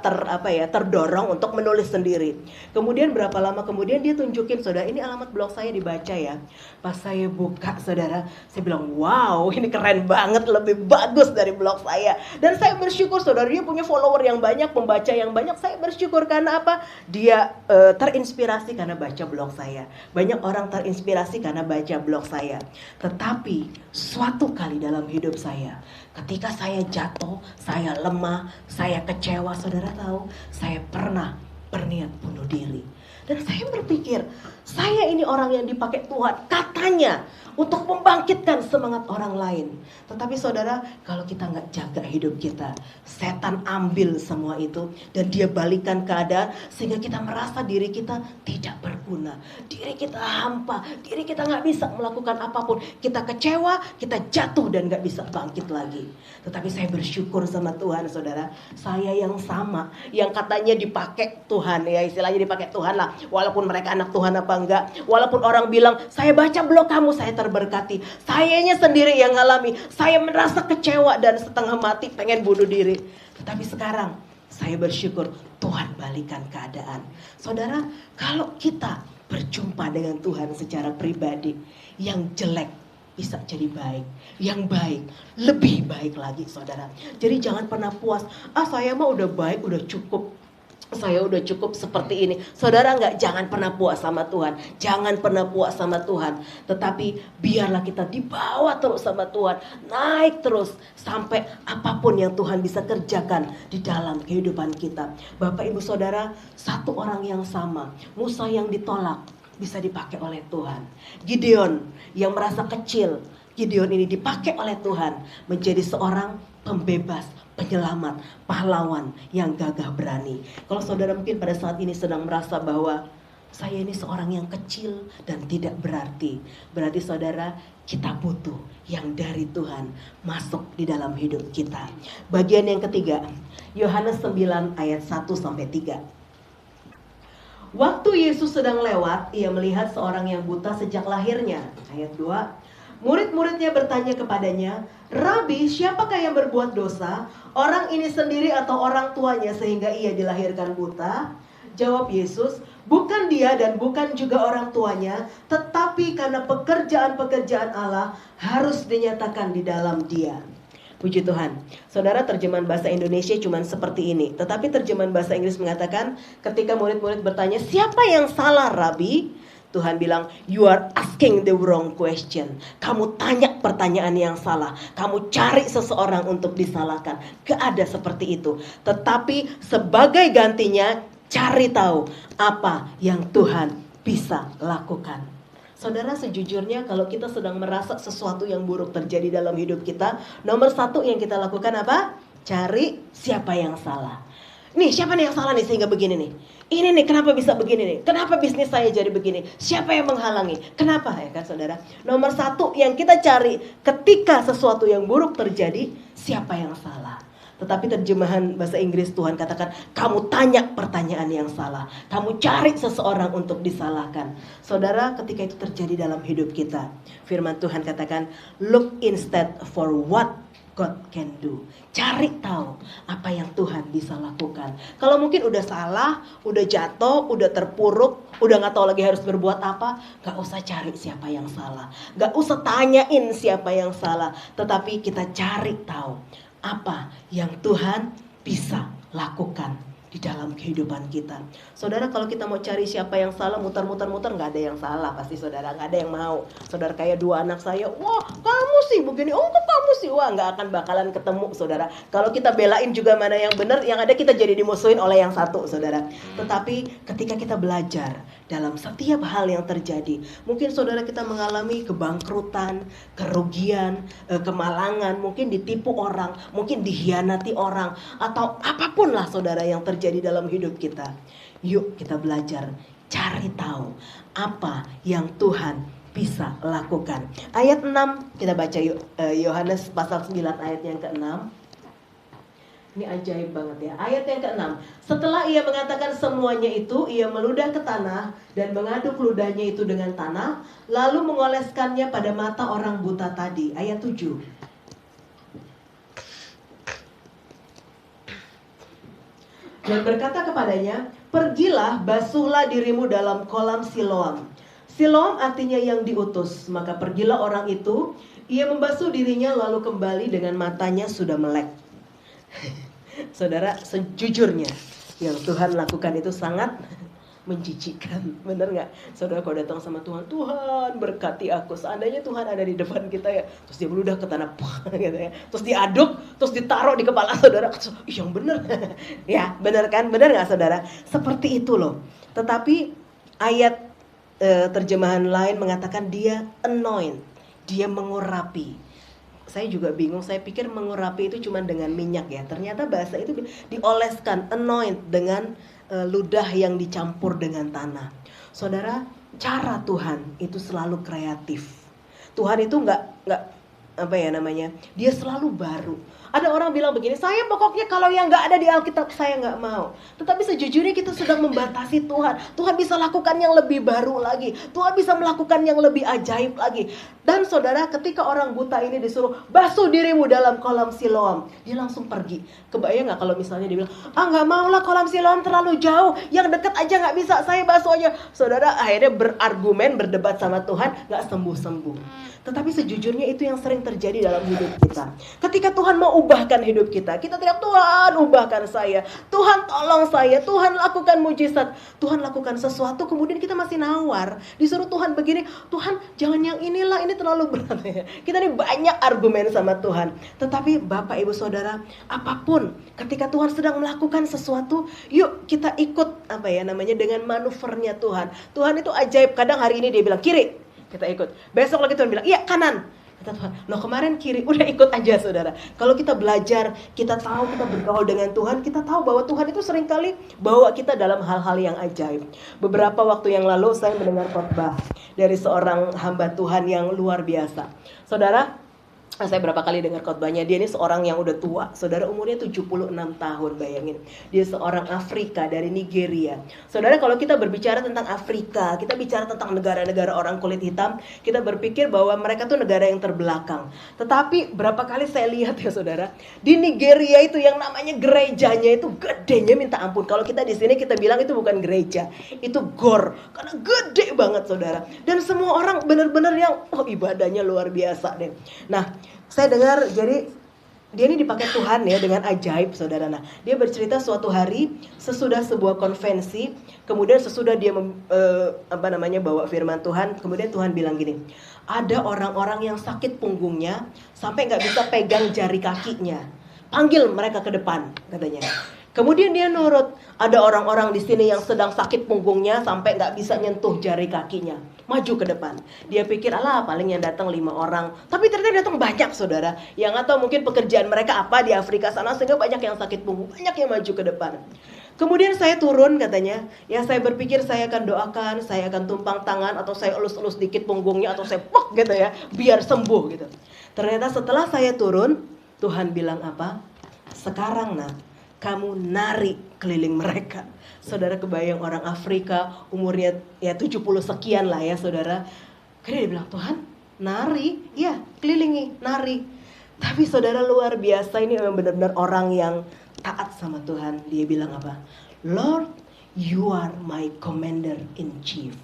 terdorong untuk menulis sendiri. Kemudian berapa lama kemudian dia tunjukin, saudara, ini alamat blog saya, dibaca ya. Pas saya buka, saudara, saya bilang, wow, ini keren banget, lebih bagus dari blog saya. Dan saya bersyukur, saudara, dia punya follower yang banyak, pembaca yang banyak. Saya bersyukur karena apa? Dia terinspirasi karena baca blog saya. Banyak orang terinspirasi karena baca blog saya. Tetapi suatu satu kali dalam hidup saya, ketika saya jatuh, saya lemah, saya kecewa, saudara tahu, saya pernah berniat bunuh diri. Dan saya berpikir, saya ini orang yang dipakai Tuhan katanya untuk membangkitkan semangat orang lain. Tetapi saudara, kalau kita nggak jaga hidup kita, setan ambil semua itu dan dia balikan keadaan sehingga kita merasa diri kita tidak berguna, diri kita hampa, diri kita nggak bisa melakukan apapun. Kita kecewa, kita jatuh dan nggak bisa bangkit lagi. Tetapi saya bersyukur sama Tuhan, saudara, saya yang sama, yang katanya dipakai Tuhan, ya istilahnya dipakai Tuhan lah, walaupun mereka anak Tuhan apa enggak, walaupun orang bilang saya baca blog kamu, saya terberkati, sayanya sendiri yang ngalami, saya merasa kecewa dan setengah mati pengen bunuh diri. Tetapi sekarang saya bersyukur Tuhan balikan keadaan. Saudara, kalau kita berjumpa dengan Tuhan secara pribadi, yang jelek bisa jadi baik, yang baik lebih baik lagi, saudara. Jadi jangan pernah puas, saya mah udah baik, udah cukup, saya udah cukup seperti ini. Saudara jangan pernah puas sama Tuhan, jangan pernah puas sama Tuhan. Tetapi biarlah kita dibawa terus sama Tuhan, naik terus sampai apapun yang Tuhan bisa kerjakan di dalam kehidupan kita. Bapak ibu saudara, satu orang yang sama, Musa yang ditolak, bisa dipakai oleh Tuhan. Gideon yang merasa kecil, Gideon ini dipakai oleh Tuhan menjadi seorang pembebas, penyelamat, pahlawan yang gagah berani. Kalau saudara mungkin pada saat ini sedang merasa bahwa saya ini seorang yang kecil dan tidak berarti. Berarti saudara, kita butuh yang dari Tuhan masuk di dalam hidup kita. Bagian yang ketiga, Yohanes 9 ayat 1-3. Waktu Yesus sedang lewat, ia melihat seorang yang buta sejak lahirnya. Ayat 2. Murid-muridnya bertanya kepadanya, Rabi, siapakah yang berbuat dosa? Orang ini sendiri atau orang tuanya sehingga ia dilahirkan buta? Jawab Yesus, bukan dia dan bukan juga orang tuanya, tetapi karena pekerjaan-pekerjaan Allah harus dinyatakan di dalam dia. Puji Tuhan. Saudara, terjemahan bahasa Indonesia cuma seperti ini. Tetapi terjemahan bahasa Inggris mengatakan, ketika murid-murid bertanya, siapa yang salah, Rabi? Tuhan bilang, you are asking the wrong question. Kamu tanya pertanyaan yang salah. Kamu cari seseorang untuk disalahkan. Gak ada seperti itu. Tetapi sebagai gantinya, cari tahu apa yang Tuhan bisa lakukan. Saudara, sejujurnya kalau kita sedang merasa sesuatu yang buruk terjadi dalam hidup kita, nomor satu yang kita lakukan apa? Cari siapa yang salah. Nih, siapa nih yang salah nih sehingga begini nih? Ini nih, kenapa bisa begini nih? Kenapa bisnis saya jadi begini? Siapa yang menghalangi? Kenapa ya kan saudara? Nomor satu yang kita cari ketika sesuatu yang buruk terjadi, siapa yang salah? Tetapi terjemahan bahasa Inggris Tuhan katakan, kamu tanya pertanyaan yang salah. Kamu cari seseorang untuk disalahkan. Saudara, ketika itu terjadi dalam hidup kita, firman Tuhan katakan, look instead for what God can do. Cari tahu apa yang Tuhan bisa lakukan. Kalau mungkin udah salah, udah jatuh, udah terpuruk, udah gak tahu lagi harus berbuat apa, gak usah cari siapa yang salah. Gak usah tanyain siapa yang salah. Tetapi kita cari tahu apa yang Tuhan bisa lakukan di dalam kehidupan kita. Saudara, kalau kita mau cari siapa yang salah, muter-muter gak ada yang salah. Pasti saudara, gak ada yang mau. Saudara, kayak dua anak saya, wah kamu sih begini, oh kok kamu sih, wah gak akan bakalan ketemu, saudara. Kalau kita belain juga mana yang benar, yang ada kita jadi dimusuhin oleh yang satu, saudara. Tetapi ketika kita belajar dalam setiap hal yang terjadi, mungkin saudara kita mengalami kebangkrutan, kerugian, kemalangan, mungkin ditipu orang, mungkin dikhianati orang, atau apapun lah saudara yang terjadi dalam hidup kita. Yuk kita belajar, cari tahu apa yang Tuhan bisa lakukan. Ayat 6 kita baca yuk, Yohanes pasal 9 ayat yang ke-6. Ini ajaib banget ya. Ayat yang ke-6. Setelah ia mengatakan semuanya itu, ia meludah ke tanah dan mengaduk ludahnya itu dengan tanah, lalu mengoleskannya pada mata orang buta tadi. Ayat 7. Dan berkata kepadanya, pergilah, basuhlah dirimu dalam kolam Siloam. Siloam artinya yang diutus. Maka pergilah orang itu, ia membasuh dirinya lalu kembali dengan matanya sudah melek. Saudara, sejujurnya yang Tuhan lakukan itu sangat menjijikkan, bener nggak? Saudara kalau datang sama Tuhan, Tuhan berkati aku. Seandainya Tuhan ada di depan kita ya, terus dia meludah ke tanah, gitu ya, terus diaduk, terus ditaruh di kepala saudara. Yang bener, ya bener kan? Bener nggak saudara? Seperti itu loh. Tetapi ayat terjemahan lain mengatakan dia anoint, dia mengurapi. Saya juga bingung, saya pikir mengurapi itu cuma dengan minyak ya. Ternyata bahasa itu dioleskan, anoint dengan ludah yang dicampur dengan tanah. Saudara, cara Tuhan itu selalu kreatif. Tuhan itu nggak apa ya namanya, dia selalu baru. Ada orang bilang begini, saya pokoknya kalau yang nggak ada di Alkitab saya nggak mau. Tetapi sejujurnya kita sedang membatasi Tuhan. Tuhan bisa lakukan yang lebih baru lagi. Tuhan bisa melakukan yang lebih ajaib lagi. Dan saudara, ketika orang buta ini disuruh basuh dirimu dalam kolam Siloam, dia langsung pergi. Kebayang nggak kalau misalnya dia bilang, nggak mau lah, kolam Siloam terlalu jauh, yang dekat aja nggak bisa, saya basuh aja. Saudara akhirnya berargumen, berdebat sama Tuhan, nggak sembuh-sembuh. Tetapi sejujurnya itu yang sering terjadi dalam hidup kita. Ketika Tuhan mau ubahkan hidup kita, kita teriak, Tuhan ubahkan saya, Tuhan tolong saya, Tuhan lakukan mujizat, Tuhan lakukan sesuatu, kemudian kita masih nawar, disuruh Tuhan begini, Tuhan jangan yang inilah, ini terlalu berat ya. Kita ini banyak argumen sama Tuhan. Tetapi Bapak Ibu Saudara, apapun ketika Tuhan sedang melakukan sesuatu, yuk kita ikut apa ya namanya dengan manuvernya Tuhan. Tuhan itu ajaib. Kadang hari ini dia bilang kiri, kita ikut. Besok lagi Tuhan bilang, iya kanan. Kata Tuhan, loh kemarin kiri, udah ikut aja saudara. Kalau kita belajar, kita tahu, kita bergaul dengan Tuhan, kita tahu bahwa Tuhan itu seringkali bawa kita dalam hal-hal yang ajaib. Beberapa waktu yang lalu saya mendengar khotbah dari seorang hamba Tuhan yang luar biasa. Saudara, saya berapa kali dengar khotbahnya. Dia ini seorang yang udah tua. Saudara umurnya 76 tahun, bayangin. Dia seorang Afrika dari Nigeria. Saudara kalau kita berbicara tentang Afrika, kita bicara tentang negara-negara orang kulit hitam, kita berpikir bahwa mereka tuh negara yang terbelakang. Tetapi berapa kali saya lihat ya saudara, di Nigeria itu yang namanya gerejanya itu gedenya minta ampun. Kalau kita di sini kita bilang itu bukan gereja, itu gor. Karena gede banget saudara. Dan semua orang benar-benar yang ibadahnya luar biasa deh. Nah, saya dengar jadi dia ini dipakai Tuhan ya dengan ajaib saudara. Nah, dia bercerita suatu hari sesudah sebuah konvensi, kemudian sesudah dia bawa firman Tuhan, kemudian Tuhan bilang gini, ada orang-orang yang sakit punggungnya sampai nggak bisa pegang jari kakinya, panggil mereka ke depan katanya. Kemudian dia nurut. Ada orang-orang di sini yang sedang sakit punggungnya sampai nggak bisa nyentuh jari kakinya. Maju ke depan. Dia pikir, alah paling yang datang 5 orang. Tapi ternyata datang banyak saudara. Yang atau mungkin pekerjaan mereka apa di Afrika sana sehingga banyak yang sakit punggung. Banyak yang maju ke depan. Kemudian saya turun katanya. Ya saya berpikir saya akan doakan. Saya akan tumpang tangan atau saya elus-elus dikit punggungnya. Atau saya pok gitu ya. Biar sembuh gitu. Ternyata setelah saya turun, Tuhan bilang apa? Sekarang nak, kamu nari keliling mereka. Saudara kebayang orang Afrika umurnya ya 70 sekian lah ya saudara. Karena dia bilang, Tuhan nari, ya kelilingi, nari. Tapi saudara luar biasa, ini memang benar-benar orang yang taat sama Tuhan. Dia bilang apa? Lord, you are my commander in chief.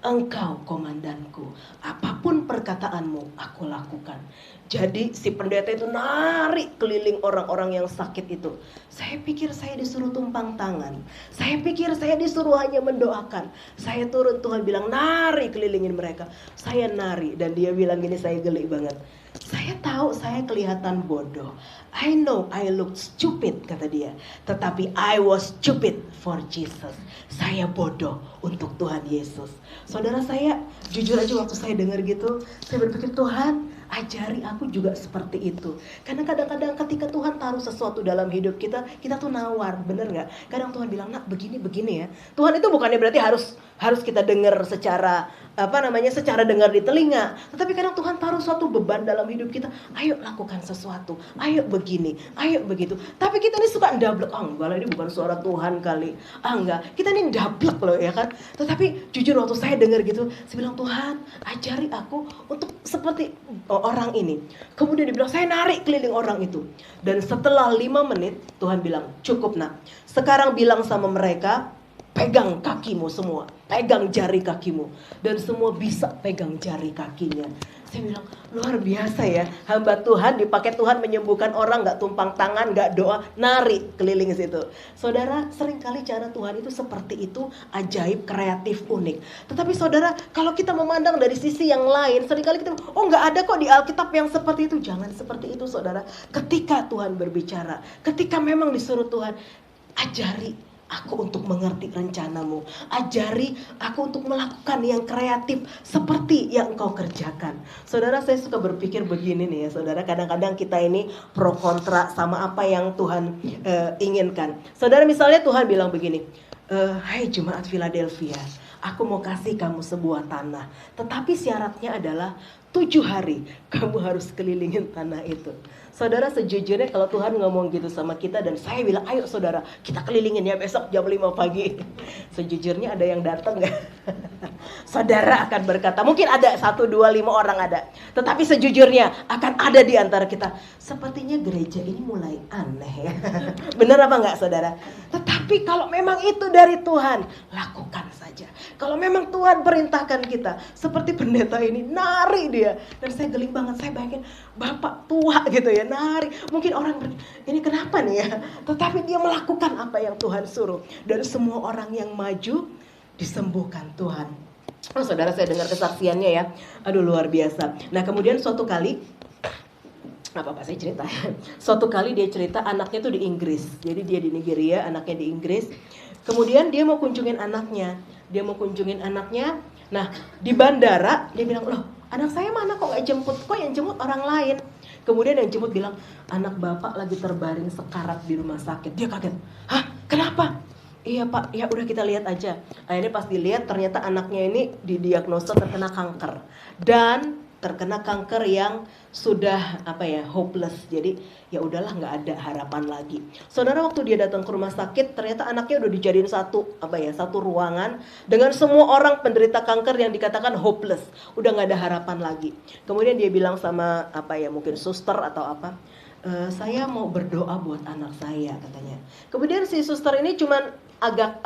Engkau komandanku, apapun perkataanmu aku lakukan. Jadi si pendeta itu nari keliling orang-orang yang sakit itu. Saya pikir saya disuruh tumpang tangan. Saya pikir saya disuruh hanya mendoakan. Saya turun, Tuhan bilang nari kelilingin mereka. Saya nari dan dia bilang gini, saya geli banget. Saya tahu saya kelihatan bodoh. I know I look stupid kata dia. Tetapi I was stupid for Jesus. Saya bodoh untuk Tuhan Yesus. Saudara saya jujur aja waktu saya dengar gitu, saya berpikir Tuhan ajari aku juga seperti itu. Karena kadang-kadang ketika Tuhan taruh sesuatu dalam hidup kita, kita tuh nawar, bener nggak? Kadang Tuhan bilang, nak begini ya. Tuhan itu bukannya berarti harus kita dengar secara secara dengar di telinga. Tetapi kadang Tuhan taruh suatu beban dalam hidup kita. Ayo lakukan sesuatu. Ayo begini. Ayo begitu. Tapi kita ini suka ndablek. Enggak lah, ini bukan suara Tuhan kali. Enggak. Kita ini ndablek loh ya kan. Tetapi jujur waktu saya dengar gitu, saya bilang Tuhan ajari aku untuk seperti orang ini. Kemudian dibilang saya narik keliling orang itu. Dan setelah 5 menit Tuhan bilang cukup nak. Sekarang bilang sama mereka, pegang kakimu semua, pegang jari kakimu. Dan semua bisa pegang jari kakinya. Saya bilang, luar biasa ya, hamba Tuhan dipakai Tuhan menyembuhkan orang, gak tumpang tangan, gak doa, nari keliling situ. Saudara, seringkali cara Tuhan itu seperti itu, ajaib, kreatif, unik. Tetapi saudara, kalau kita memandang dari sisi yang lain, seringkali kita, oh gak ada kok di Alkitab yang seperti itu. Jangan seperti itu saudara. Ketika Tuhan berbicara, ketika memang disuruh Tuhan, ajari aku untuk mengerti rencanamu. Ajari aku untuk melakukan yang kreatif seperti yang engkau kerjakan. Saudara, saya suka berpikir begini nih ya saudara. Kadang-kadang kita ini pro kontra sama apa yang Tuhan inginkan. Saudara, misalnya Tuhan bilang begini, hai jemaat Philadelphia, aku mau kasih kamu sebuah tanah. Tetapi syaratnya adalah 7 hari kamu harus kelilingin tanah itu. Saudara, sejujurnya kalau Tuhan ngomong gitu sama kita dan saya bilang, ayo saudara, kita kelilingin ya besok jam 5 pagi. Sejujurnya ada yang datang gak? Saudara akan berkata, mungkin ada 1, 2, 5 orang ada. Tetapi sejujurnya akan ada di antara kita, sepertinya gereja ini mulai aneh ya. Benar apa enggak saudara? Tetapi kalau memang itu dari Tuhan, lakukan saja. Kalau memang Tuhan perintahkan kita, seperti pendeta ini, nari dia. Dan saya geling banget, saya bayangin bapak tua gitu ya, nari. Mungkin orang ini kenapa nih ya? Tetapi dia melakukan apa yang Tuhan suruh. Dan semua orang yang maju disembuhkan Tuhan. Oh saudara, saya dengar kesaksiannya ya. Aduh luar biasa. Nah kemudian suatu kali, apa saya cerita. Suatu kali dia cerita anaknya tuh di Inggris. Jadi dia di Nigeria, anaknya di Inggris. Kemudian dia mau kunjungin anaknya. Nah di bandara dia bilang, loh anak saya mana kok gak jemput? Kok yang jemput orang lain? Kemudian yang jemput bilang, anak bapak lagi terbaring sekarat di rumah sakit. Dia kaget, hah kenapa? Iya pak, ya udah kita lihat aja. Akhirnya pas dilihat ternyata anaknya ini didiagnosa terkena kanker. Dan terkena kanker yang sudah hopeless. Jadi ya udahlah, nggak ada harapan lagi. Saudara, waktu dia datang ke rumah sakit, ternyata anaknya udah dijadiin satu ruangan dengan semua orang penderita kanker yang dikatakan hopeless, udah nggak ada harapan lagi. Kemudian dia bilang sama mungkin suster atau apa, saya mau berdoa buat anak saya katanya. Kemudian si suster ini cuman agak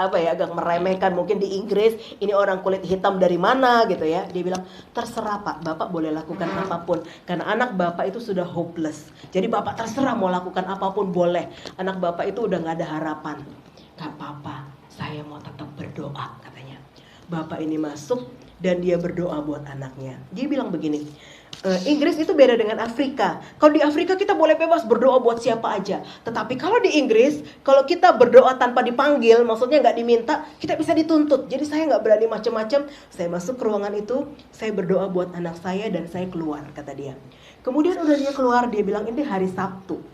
meremehkan, mungkin di Inggris ini orang kulit hitam dari mana gitu ya. Dia bilang, terserah pak, bapak boleh lakukan apapun karena anak bapak itu sudah hopeless. Jadi bapak terserah mau lakukan apapun boleh. Anak bapak itu udah gak ada harapan. Gak apa-apa, saya mau tetap berdoa katanya. Bapak ini masuk dan dia berdoa buat anaknya. Dia bilang begini, Inggris itu beda dengan Afrika. Kalau di Afrika kita boleh bebas berdoa buat siapa aja. Tetapi kalau di Inggris, kalau kita berdoa tanpa dipanggil, maksudnya nggak diminta, kita bisa dituntut. Jadi saya nggak berani macam-macam. Saya masuk ke ruangan itu, saya berdoa buat anak saya dan saya keluar, kata dia. Kemudian udah dia keluar, dia bilang ini hari Sabtu.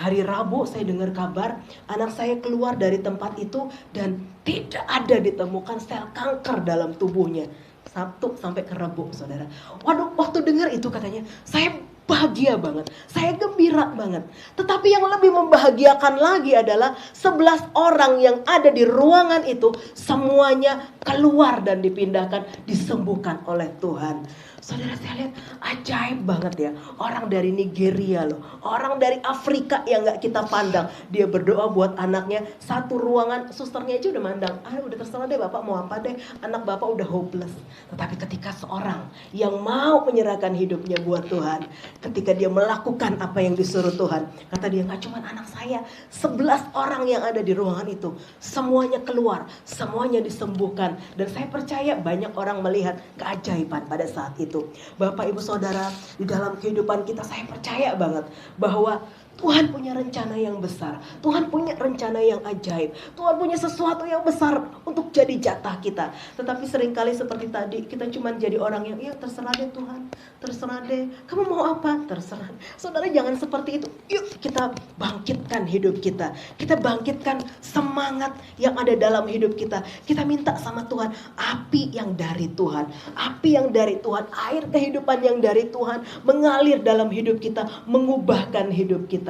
Hari Rabu saya dengar kabar anak saya keluar dari tempat itu dan tidak ada ditemukan sel kanker dalam tubuhnya. Sabtu sampai ke Rabu, saudara. Waduh, waktu dengar itu katanya, saya bahagia banget, saya gembira banget. Tetapi yang lebih membahagiakan lagi adalah 11 orang yang ada di ruangan itu semuanya keluar dan dipindahkan, disembuhkan oleh Tuhan. Saudara, saya lihat ajaib banget ya. Orang dari Nigeria loh, orang dari Afrika yang gak kita pandang, dia berdoa buat anaknya, satu ruangan, susternya aja udah mandang, udah terserah deh bapak mau apa deh, anak bapak udah hopeless. Tetapi ketika seorang yang mau menyerahkan hidupnya buat Tuhan, ketika dia melakukan apa yang disuruh Tuhan, kata dia, gak cuma anak saya, 11 orang yang ada di ruangan itu semuanya keluar, semuanya disembuhkan. Dan saya percaya banyak orang melihat keajaiban pada saat itu. Bapak ibu saudara, di dalam kehidupan kita saya percaya banget bahwa Tuhan punya rencana yang besar. Tuhan punya rencana yang ajaib. Tuhan punya sesuatu yang besar untuk jadi jatah kita. Tetapi seringkali seperti tadi, kita cuma jadi orang yang, ya terserah deh Tuhan, terserah deh, kamu mau apa, terserah. Saudara, jangan seperti itu. Yuk kita bangkitkan hidup kita. Kita bangkitkan semangat yang ada dalam hidup kita. Kita minta sama Tuhan, api yang dari Tuhan. Api yang dari Tuhan, air kehidupan yang dari Tuhan mengalir dalam hidup kita, mengubahkan hidup kita.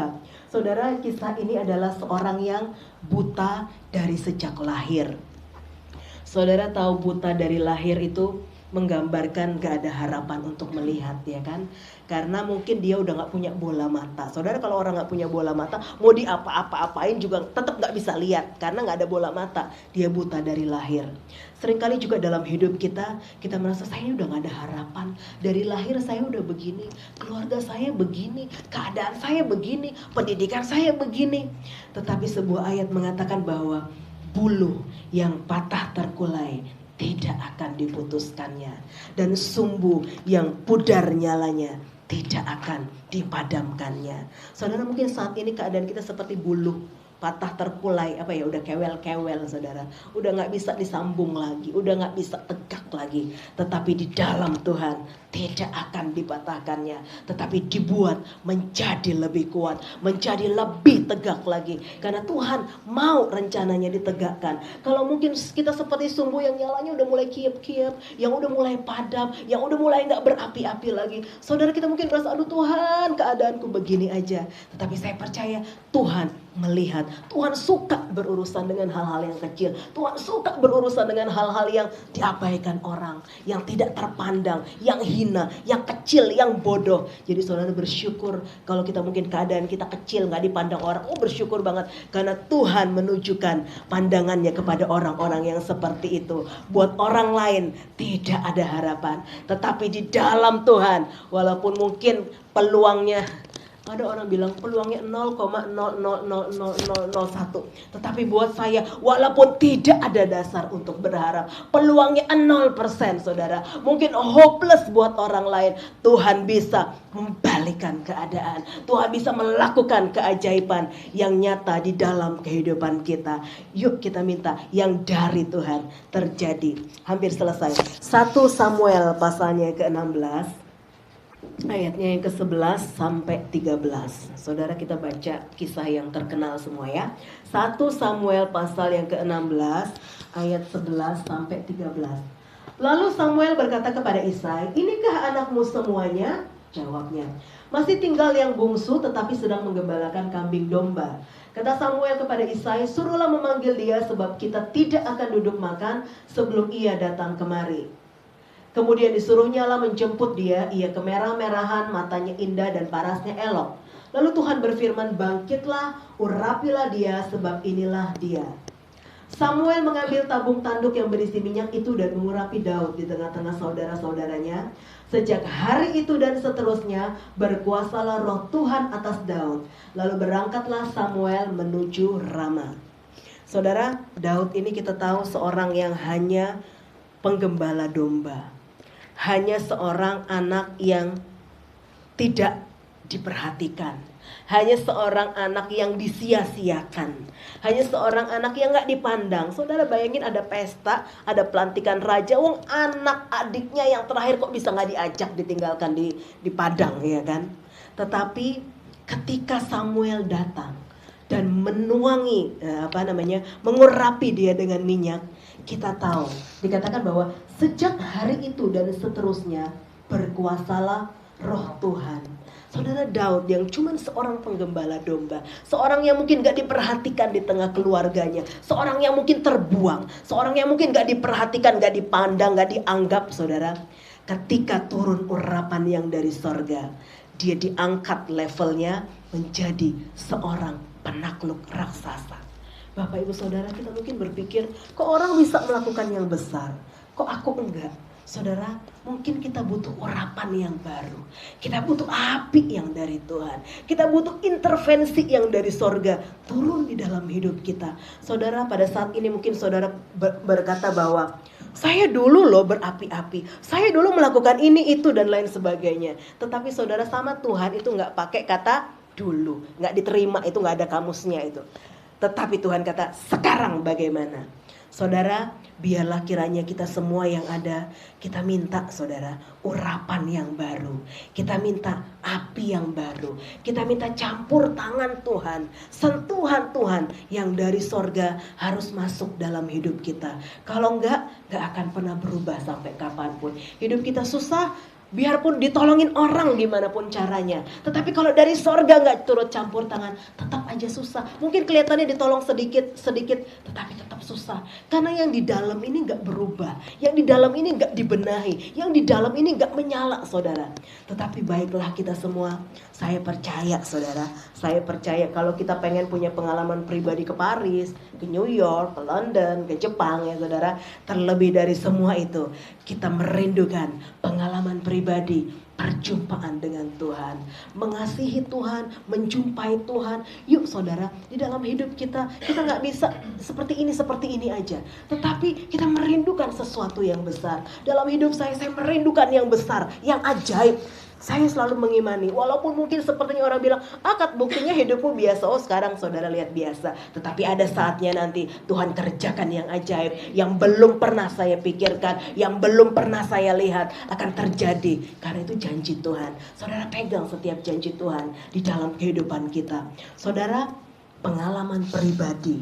Saudara, kisah ini adalah seorang yang buta dari sejak lahir. Saudara tahu buta dari lahir itu menggambarkan gak ada harapan untuk melihat, ya kan? Karena mungkin dia udah gak punya bola mata. Saudara, kalau orang gak punya bola mata, mau di apa-apain juga tetap gak bisa lihat, karena gak ada bola mata. Dia buta dari lahir. Seringkali juga dalam hidup kita merasa saya udah gak ada harapan. Dari lahir saya udah begini, keluarga saya begini, keadaan saya begini, pendidikan saya begini. Tetapi sebuah ayat mengatakan bahwa buluh yang patah terkulai tidak akan diputuskannya, dan sumbu yang pudar nyalanya tidak akan dipadamkannya. Saudara, mungkin saat ini keadaan kita seperti buluh patah terkulai, udah kewel-kewel, saudara, udah nggak bisa disambung lagi, udah nggak bisa tegak lagi. Tetapi di dalam Tuhan tidak akan dipatahkannya, tetapi dibuat menjadi lebih kuat, menjadi lebih tegak lagi, karena Tuhan mau rencananya ditegakkan. Kalau mungkin kita seperti sumbu yang nyalanya udah mulai kiep-kiep, yang udah mulai padam, yang udah mulai nggak berapi-api lagi, saudara, kita mungkin merasa, aduh Tuhan, keadaanku begini aja. Tetapi saya percaya Tuhan melihat, Tuhan suka berurusan dengan hal-hal yang kecil, Tuhan suka berurusan dengan hal-hal yang diabaikan orang, yang tidak terpandang, yang hina, yang kecil, yang bodoh. Jadi saudara bersyukur kalau kita mungkin keadaan kita kecil, gak dipandang orang. Bersyukur banget karena Tuhan menunjukkan pandangannya kepada orang-orang yang seperti itu. Buat orang lain tidak ada harapan, tetapi di dalam Tuhan, walaupun mungkin peluangnya, ada orang bilang peluangnya 0,00001. Tetapi buat saya, walaupun tidak ada dasar untuk berharap, peluangnya 0%, saudara. Mungkin hopeless buat orang lain, Tuhan bisa membalikkan keadaan. Tuhan bisa melakukan keajaiban yang nyata di dalam kehidupan kita. Yuk kita minta yang dari Tuhan terjadi. Hampir selesai. 1 Samuel pasalnya ke-16. Ayatnya yang ke-11 sampai 13. Saudara, kita baca kisah yang terkenal semua ya. 1 Samuel pasal yang ke-16 ayat 11 sampai 13. Lalu Samuel berkata kepada Isai, "Inikah anakmu semuanya?" Jawabnya, "Masih tinggal yang bungsu tetapi sedang menggembalakan kambing domba." Kata Samuel kepada Isai, "Suruhlah memanggil dia sebab kita tidak akan duduk makan sebelum ia datang kemari." Kemudian disuruhnya lah menjemput dia. Ia kemerah-merahan, matanya indah dan parasnya elok. Lalu Tuhan berfirman, "Bangkitlah, urapilah dia, sebab inilah dia." Samuel mengambil tabung tanduk yang berisi minyak itu dan mengurapi Daud di tengah-tengah saudara-saudaranya. Sejak hari itu dan seterusnya berkuasalah roh Tuhan atas Daud. Lalu berangkatlah Samuel menuju Rama. Saudara, Daud ini kita tahu seorang yang hanya penggembala domba. Hanya seorang anak yang tidak diperhatikan. Hanya seorang anak yang disia-siakan. Hanya seorang anak yang gak dipandang. Saudara bayangin ada pesta, ada pelantikan raja, anak adiknya yang terakhir kok bisa gak diajak, ditinggalkan di padang, ya kan? Tetapi ketika Samuel datang dan menuangi, mengurapi dia dengan minyak, kita tahu, dikatakan bahwa sejak hari itu dan seterusnya berkuasalah roh Tuhan. Saudara, Daud yang cuma seorang penggembala domba, seorang yang mungkin gak diperhatikan di tengah keluarganya, seorang yang mungkin terbuang, seorang yang mungkin gak diperhatikan, gak dipandang, gak dianggap, saudara. Ketika turun urapan yang dari sorga, dia diangkat levelnya menjadi seorang penakluk raksasa. Bapak ibu saudara, kita mungkin berpikir, kok orang bisa melakukan yang besar, kok aku enggak? Saudara, mungkin kita butuh urapan yang baru. Kita butuh api yang dari Tuhan. Kita butuh intervensi yang dari sorga turun di dalam hidup kita. Saudara, pada saat ini mungkin saudara berkata bahwa saya dulu loh berapi-api, saya dulu melakukan ini, itu dan lain sebagainya. Tetapi saudara, sama Tuhan itu gak pakai kata dulu, gak diterima, itu gak ada kamusnya itu. Tetapi Tuhan kata, sekarang bagaimana? Saudara, biarlah kiranya kita semua yang ada, kita minta saudara, urapan yang baru. Kita minta api yang baru. Kita minta campur tangan Tuhan, sentuhan Tuhan yang dari sorga harus masuk dalam hidup kita. Kalau enggak akan pernah berubah sampai kapanpun. Hidup kita susah, Biarpun ditolongin orang gimana pun caranya. Tetapi kalau dari sorga gak turut campur tangan, tetap aja susah. Mungkin kelihatannya ditolong sedikit-sedikit, tetapi tetap susah. Karena yang di dalam ini gak berubah. Yang di dalam ini gak dibenahi. Yang di dalam ini gak menyala, saudara. Tetapi baiklah kita semua. Saya percaya, saudara. Saya percaya kalau kita pengen punya pengalaman pribadi ke Paris, ke New York, ke London, ke Jepang ya saudara. Terlebih dari semua itu, kita merindukan pengalaman pribadi, perjumpaan dengan Tuhan, mengasihi Tuhan, menjumpai Tuhan. Yuk saudara, di dalam hidup kita gak bisa seperti ini aja. Tetapi kita merindukan sesuatu yang besar. Dalam hidup saya merindukan yang besar, yang ajaib. Saya selalu mengimani, walaupun mungkin sepertinya orang bilang, akad buktinya hidupmu biasa. Oh sekarang saudara lihat biasa. Tetapi ada saatnya nanti Tuhan kerjakan yang ajaib, yang belum pernah saya pikirkan, yang belum pernah saya lihat akan terjadi. Karena itu janji Tuhan. Saudara pegang setiap janji Tuhan di dalam kehidupan kita. Saudara, pengalaman pribadi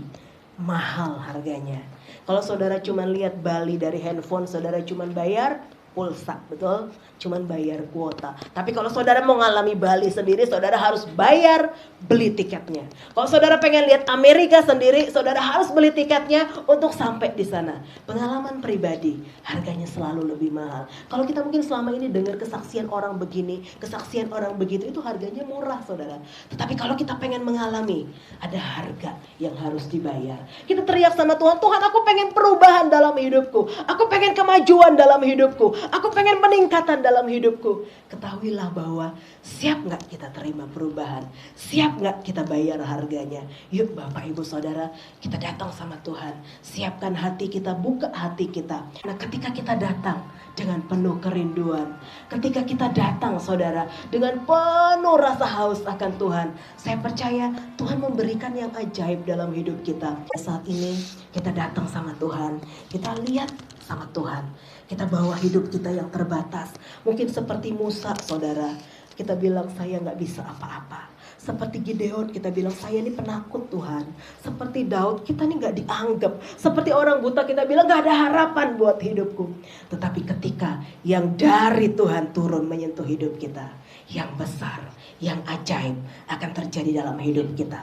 mahal harganya. Kalau saudara cuma lihat Bali dari handphone, saudara cuma bayar pulsa, betul? Cuman bayar kuota. Tapi kalau saudara mau ngalami Bali sendiri, saudara harus bayar beli tiketnya. Kalau saudara pengen lihat Amerika sendiri, saudara harus beli tiketnya untuk sampai di sana. Pengalaman pribadi, harganya selalu lebih mahal. Kalau kita mungkin selama ini dengar kesaksian orang begini, kesaksian orang begitu, itu harganya murah, saudara. Tetapi kalau kita pengen mengalami, ada harga yang harus dibayar. Kita teriak sama Tuhan, Tuhan aku pengen perubahan dalam hidupku. Aku pengen kemajuan dalam hidupku. Aku pengen peningkatan dalam hidupku. Ketahuilah bahwa siap gak kita terima perubahan? Siap gak kita bayar harganya? Yuk Bapak Ibu Saudara, kita datang sama Tuhan. Siapkan hati kita, buka hati kita. Nah ketika kita datang dengan penuh kerinduan, ketika kita datang saudara dengan penuh rasa haus akan Tuhan, saya percaya Tuhan memberikan yang ajaib dalam hidup kita. Saat ini kita datang sama Tuhan, kita lihat sama Tuhan. Kita bawa hidup kita yang terbatas. Mungkin seperti Musa saudara, kita bilang saya gak bisa apa-apa. Seperti Gideon kita bilang saya ini penakut Tuhan. Seperti Daud kita ini gak dianggap. Seperti orang buta kita bilang gak ada harapan buat hidupku. Tetapi ketika yang dari Tuhan turun menyentuh hidup kita, yang besar, yang ajaib akan terjadi dalam hidup kita.